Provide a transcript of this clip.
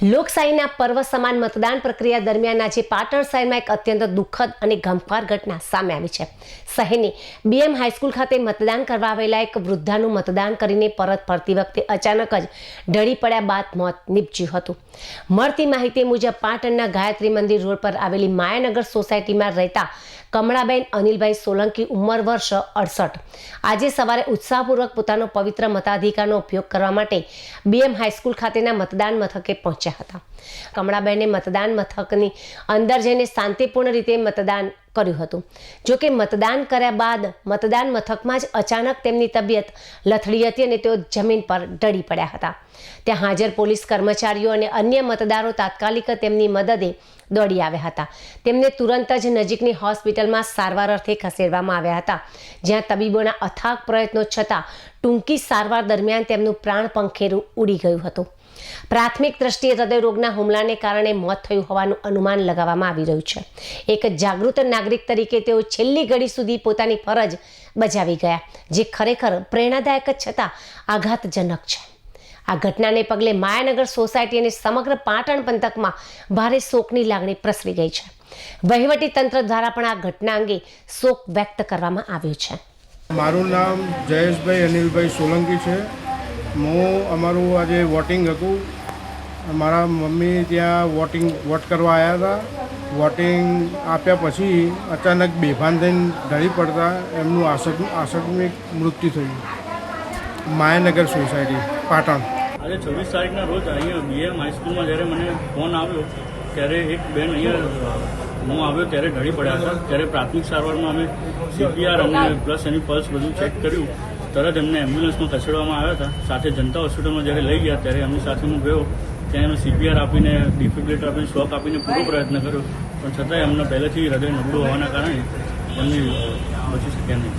લોકશાહીના પર્વ સમાન મતદાન પ્રક્રિયા દરમિયાન આજે પાટણ શહેરમાં એક અત્યંત દુઃખદ અને ગમખ્વાર ઘટના સામે આવી છે। શહેરની બીએમ હાઈસ્કૂલ ખાતે મતદાન કરવા આવેલા એક વૃદ્ધાનું મતદાન કરીને પરત ફરતી વખતે અચાનક જ ઢળી પડ્યા બાદ મોત નીપજ્યું હતું। મળતી માહિતી મુજબ પાટણના ગાયત્રી મંદિર રોડ પર આવેલી માયાનગર સોસાયટીમાં રહેતા કમળાબેન અનિલભાઈ સોલંકી ઉંમર વર્ષ 68 આજે સવારે ઉત્સાહપૂર્વક પોતાનો પવિત્ર મતાધિકારનો ઉપયોગ કરવા માટે બીએમ હાઈસ્કૂલ ખાતેના મતદાન મથકે પહોંચ્યા હતા। કમળાબેને મતદાન મથકની અંદર જઈને શાંતિપૂર્ણ રીતે મતદાન કર્યું હતું। જો કે મતદાન કર્યા બાદ મતદાન મથકમાં જ અચાનક તેમની તબિયત લથડી હતી અને તેઓ જમીન પર ઢળી પડ્યા હતા। ત્યાં હાજર પોલીસ કર્મચારીઓ અને અન્ય મતદારો તાત્કાલિક તેમની મદદે દોડી આવ્યા હતા। તેમને તુરંત જ નજીકની હોસ્પિટલમાં સારવાર અર્થે ખસેડવામાં આવ્યા હતા, જ્યાં તબીબોના અથાગ પ્રયત્નો છતાં ટૂંકી સારવાર દરમિયાન તેમનું પ્રાણ પંખેરું ઉડી ગયું હતું। પ્રાથમિક દ્રષ્ટિએ હૃદયરોગના હુમલાને કારણે મોત થયું હોવાનું અનુમાન લગાવવામાં આવી રહ્યું છે। એક જાગૃત નાગરિક તરીકે તેઓ છેલ્લી ઘડી સુધી પોતાની ફરજ બજાવી ગયા, જે ખરેખર પ્રેરણાદાયક છતાં આઘાતજનક છે। આ ઘટનાને પગલે માયાનગર સોસાયટી અને સમગ્ર પાટણ પંથકમાં ભારે શોકની લાગણી પ્રસરી ગઈ છે। વહીવટી તંત્ર દ્વારા પણ આ ઘટના અંગે શોક વ્યક્ત કરવામાં આવ્યો છે। મારું નામ જયેશભાઈ અનિલભાઈ સોલંકી છે। હું અમારું આજે વોટિંગ હતું, મારા મમ્મી ત્યાં વોટ કરવા આવ્યા હતા। વોટિંગ આપ્યા પછી અચાનક બેભાન થઈને ઢળી પડતા એમનું આકસ્મિક મૃત્યુ થયું। માયાનગર સોસાયટી પાટણ। આજે 26 તારીખના રોજ અહીંયા બીએમ હાઈસ્કૂલમાં જ્યારે મને ફોન આવ્યો ત્યારે એક બેન અહીંયા હું આવ્યો ત્યારે ઢળી પડ્યા હતા। ત્યારે પ્રાથમિક સારવારમાં અમે સીપીઆર અને પ્લસ એની પલ્સ બધું ચેક કર્યું, તરત એમને એમ્બ્યુલન્સમાં ખસેડવામાં આવ્યા હતા। સાથે જનતા હોસ્પિટલમાં જ્યારે લઈ ગયા ત્યારે એમની સાથે હું ગયો, ત્યાં એમને સીપીઆર આપીને ડિફિબ્રિલેટર આપીને શોક આપીને પૂરો પ્રયત્ન કર્યો, પણ છતાંય એમને પહેલેથી હૃદય નબળું હોવાના કારણે એમની બચી શક્યા નહીં।